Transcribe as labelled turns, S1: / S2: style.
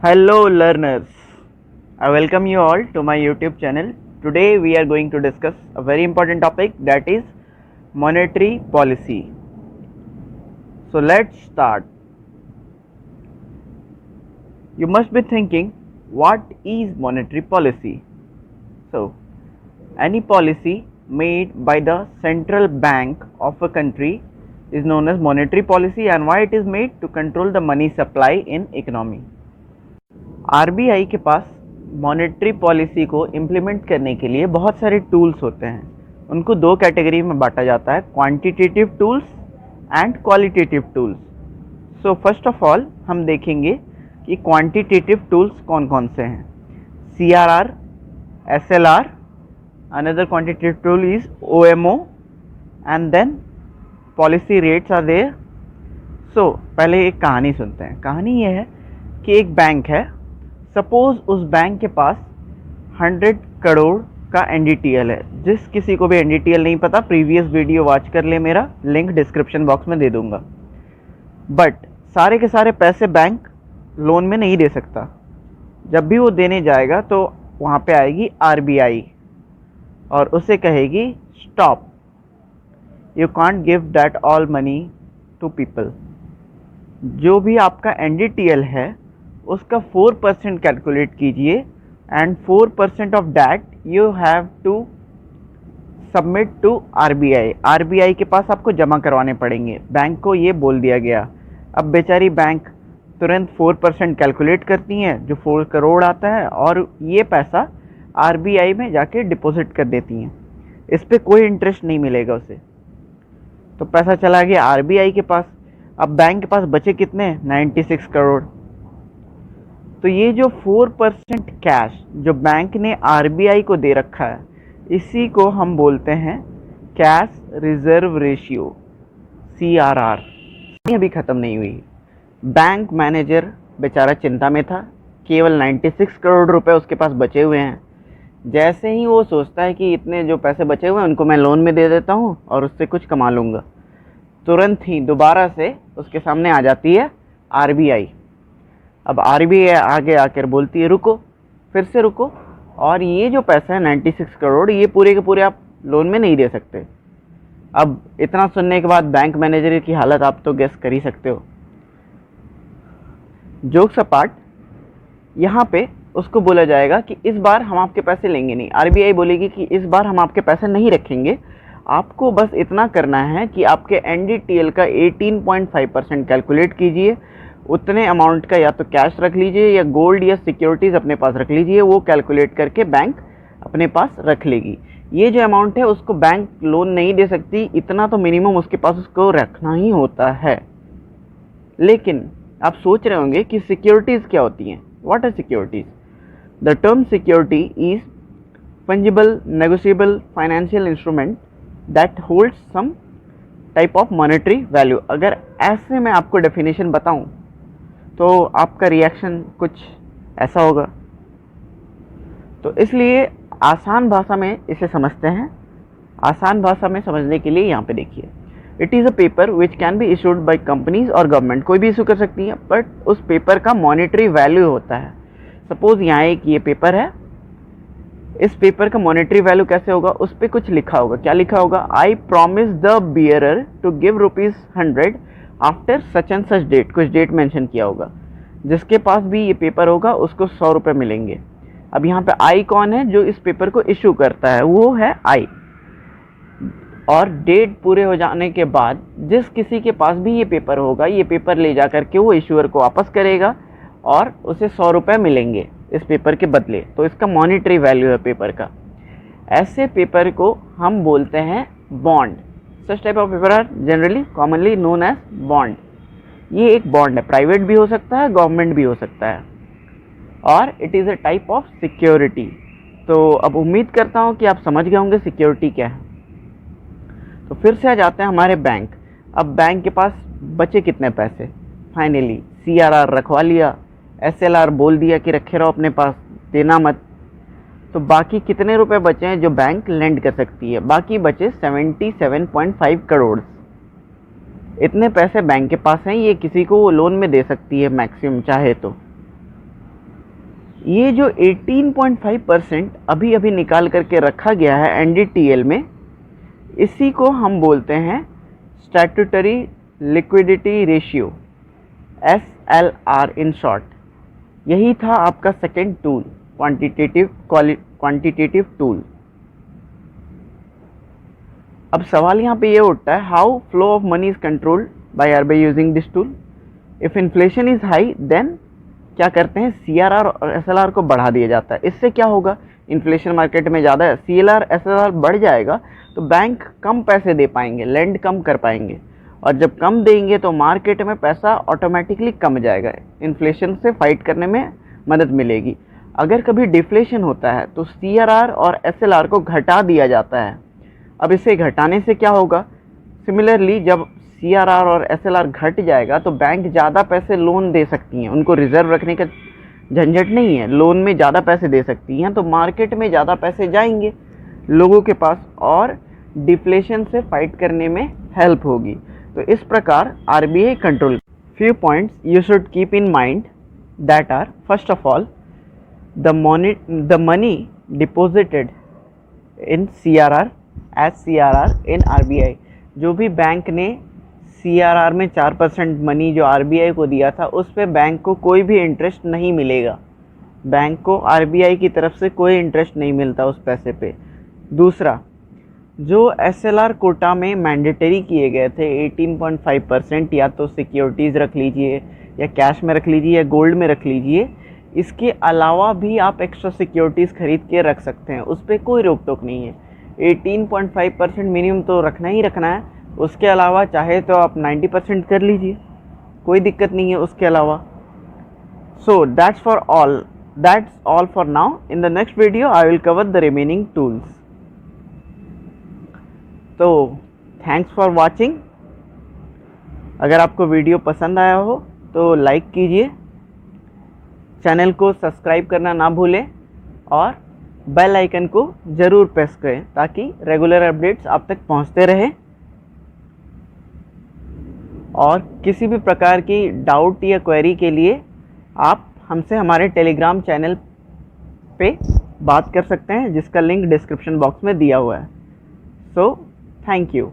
S1: Hello learners, I welcome you all to my YouTube channel. Today we are going to discuss a very important topic, that is monetary policy. So let's start. You must be thinking, what is monetary policy? So any policy made by the central bank of a country is known as monetary policy, and why it is made? To control the money supply in economy. RBI के पास monetary policy को implement करने के लिए बहुत सारे tools होते हैं। उनको दो कैटेगरी में बांटा जाता है, quantitative tools and qualitative tools. So first of all हम देखेंगे कि क्वांटिटेटिव टूल्स कौन कौन से हैं। CRR, SLR, another quantitative tool is OMO, and then policy rates are there. सो पहले एक कहानी सुनते हैं। कहानी ये है कि एक बैंक है। सपोज उस बैंक के पास 100 करोड़ का एनडीटीएल है। जिस किसी को भी एनडीटीएल नहीं पता, प्रीवियस वीडियो वॉच कर ले, मेरा लिंक डिस्क्रिप्शन बॉक्स में दे दूंगा। बट सारे के सारे पैसे बैंक लोन में नहीं दे सकता। जब भी वो देने जाएगा तो वहाँ पे आएगी आरबीआई और उसे कहेगी stop, you can't give that all money to people. जो भी आपका एनडीटीएल है उसका 4% कैलकुलेट कीजिए, and 4% of that you have to submit to RBI. RBI के पास आपको जमा करवाने पड़ेंगे। बैंक को ये बोल दिया गया। अब बेचारी बैंक तुरंत 4% कैलकुलेट करती हैं, जो 4 करोड़ आता है, और ये पैसा आरबीआई में जाके डिपॉजिट कर देती हैं। इस पर कोई इंटरेस्ट नहीं मिलेगा उसे। तो पैसा चला गया आरबीआई के पास। अब बैंक के पास बचे कितने? 96 करोड़। तो ये जो 4% कैश जो बैंक ने आरबीआई को दे रखा है, इसी को हम बोलते हैं कैश रिजर्व रेशियो, सीआरआर। अभी ख़त्म नहीं हुई। बैंक मैनेजर बेचारा चिंता में था। केवल 96 करोड़ रुपए उसके पास बचे हुए हैं। जैसे ही वो सोचता है कि इतने जो पैसे बचे हुए हैं उनको मैं लोन में दे देता हूँ और उससे कुछ कमा लूँगा, तुरंत ही दोबारा से उसके सामने आ जाती है आरबीआई। अब आरबीआई आगे आकर बोलती है रुको, फिर से रुको, और ये जो पैसा है 96 करोड़, ये पूरे के पूरे आप लोन में नहीं दे सकते। अब इतना सुनने के बाद बैंक मैनेजर की हालत आप तो गेस कर ही सकते हो। जोक्स अपार्ट, यहाँ पे उसको बोला जाएगा कि इस बार हम आपके पैसे लेंगे नहीं। आरबीआई बोलेगी कि इस बार हम आपके पैसे नहीं रखेंगे, आपको बस इतना करना है कि आपके एनडीटीएल का 18.5% कैलकुलेट कीजिए। उतने अमाउंट का या तो कैश रख लीजिए या गोल्ड या सिक्योरिटीज़ अपने पास रख लीजिए। वो कैलकुलेट करके बैंक अपने पास रख लेगी। ये जो अमाउंट है उसको बैंक लोन नहीं दे सकती, इतना तो मिनिमम उसके पास उसको रखना ही होता है। लेकिन आप सोच रहे होंगे कि सिक्योरिटीज़ क्या होती हैं। What are securities? The term security is fungible negotiable financial instrument that holds some type of monetary value. अगर ऐसे मैं आपको डेफिनेशन बताऊं तो आपका रिएक्शन कुछ ऐसा होगा। तो इसलिए आसान भाषा में इसे समझते हैं। आसान भाषा में समझने के लिए यहाँ पे देखिए, it is a paper which can be issued by companies और गवर्नमेंट। कोई भी इशू कर सकती है, बट उस पेपर का मॉनेटरी वैल्यू होता है। सपोज यहाँ एक ये पेपर है, इस पेपर का मॉनेटरी वैल्यू कैसे होगा? उस पर कुछ लिखा होगा। क्या लिखा होगा? I promise the bearer to give ₹100 after such and such date. कुछ डेट मेंशन किया होगा। जिसके पास भी ये पेपर होगा उसको 100 रुपये मिलेंगे। अब यहाँ पे आई कौन है? जो इस पेपर को इशू करता है, वो है आई। और डेट पूरे हो जाने के बाद जिस किसी के पास भी ये पेपर होगा, ये पेपर ले जा करके वो इशूअर को वापस करेगा और उसे 100 रुपये मिलेंगे इस पेपर के बदले। तो इसका मॉनेटरी वैल्यू है पेपर का। ऐसे पेपर को हम बोलते हैं bond. Such type of paper are generally commonly known as bond. ये एक बॉन्ड है, प्राइवेट भी हो सकता है, गवर्नमेंट भी हो सकता है, और it is a type of security. तो अब उम्मीद करता हूँ कि आप समझ गए होंगे सिक्योरिटी क्या है। तो फिर से आ जाते हैं हमारे बैंक। अब बैंक के पास बचे कितने पैसे? फाइनली सीआरआर रखवा लिया, एसएलआर बोल दिया कि रखे रहो अपने पास, देना मत। तो बाकी कितने रुपए बचे हैं जो बैंक लेंड कर सकती है? बाकी बचे 77.5 करोड़। इतने पैसे बैंक के पास हैं, ये किसी को लोन में दे सकती है मैक्सिमम चाहे तो। ये जो 18.5% अभी अभी निकाल करके रखा गया है एनडीटीएल में, इसी को हम बोलते हैं statutory liquidity ratio, SLR in short. यही था आपका सेकेंड टूल, क्वांटिटेटिव टूल। अब सवाल यहाँ पे ये उठता है, how flow of money is controlled by RBI using this tool. If inflation is high then क्या करते हैं, CRR और SLR को बढ़ा दिया जाता है। इससे क्या होगा, इन्फ्लेशन मार्केट में ज़्यादा है, CLR SLR बढ़ जाएगा तो बैंक कम पैसे दे पाएंगे, लेंड कम कर पाएंगे, और जब कम देंगे तो मार्केट में पैसा ऑटोमेटिकली कम जाएगा, इन्फ्लेशन से फाइट करने में मदद मिलेगी। अगर कभी डिफ्लेशन होता है तो CRR और SLR को घटा दिया जाता है। अब इसे घटाने से क्या होगा, सिमिलरली जब CRR और SLR घट जाएगा तो बैंक ज़्यादा पैसे लोन दे सकती हैं, उनको रिजर्व रखने का झंझट नहीं है, लोन में ज़्यादा पैसे दे सकती हैं, तो मार्केट में ज़्यादा पैसे जाएंगे लोगों के पास और डिफ्लेशन से फाइट करने में हेल्प होगी। तो इस प्रकार RBI control. Few points you should keep in mind that are, first of all the money deposited in CRR as CRR in RBI। जो भी बैंक ने CRR में 4% मनी जो RBI को दिया था, उस पे बैंक को कोई भी इंटरेस्ट नहीं मिलेगा, बैंक को RBI की तरफ से कोई इंटरेस्ट नहीं मिलता उस पैसे पे। दूसरा, जो SLR कोटा में मैंडेटरी किए गए थे 18.5%, या तो सिक्योरिटीज़ रख लीजिए या कैश में रख लीजिए या गोल्ड में रख लीजिए, इसके अलावा भी आप एक्स्ट्रा सिक्योरिटीज़ खरीद के रख सकते हैं, उस पर कोई रोक टोक नहीं है। 18.5% मिनिमम तो रखना ही रखना है, उसके अलावा चाहे तो आप 90% कर लीजिए, कोई दिक्कत नहीं है उसके अलावा। So that's all for now. In the next video I will cover the remaining tools. तो थैंक्स फॉर वॉचिंग। अगर आपको वीडियो पसंद आया हो तो लाइक कीजिए, चैनल को सब्सक्राइब करना ना भूलें और बेल आइकन को ज़रूर प्रेस करें ताकि रेगुलर अपडेट्स आप तक पहुंचते रहें। और किसी भी प्रकार की डाउट या क्वेरी के लिए आप हमसे हमारे टेलीग्राम चैनल पे बात कर सकते हैं, जिसका लिंक डिस्क्रिप्शन बॉक्स में दिया हुआ है। So thank you.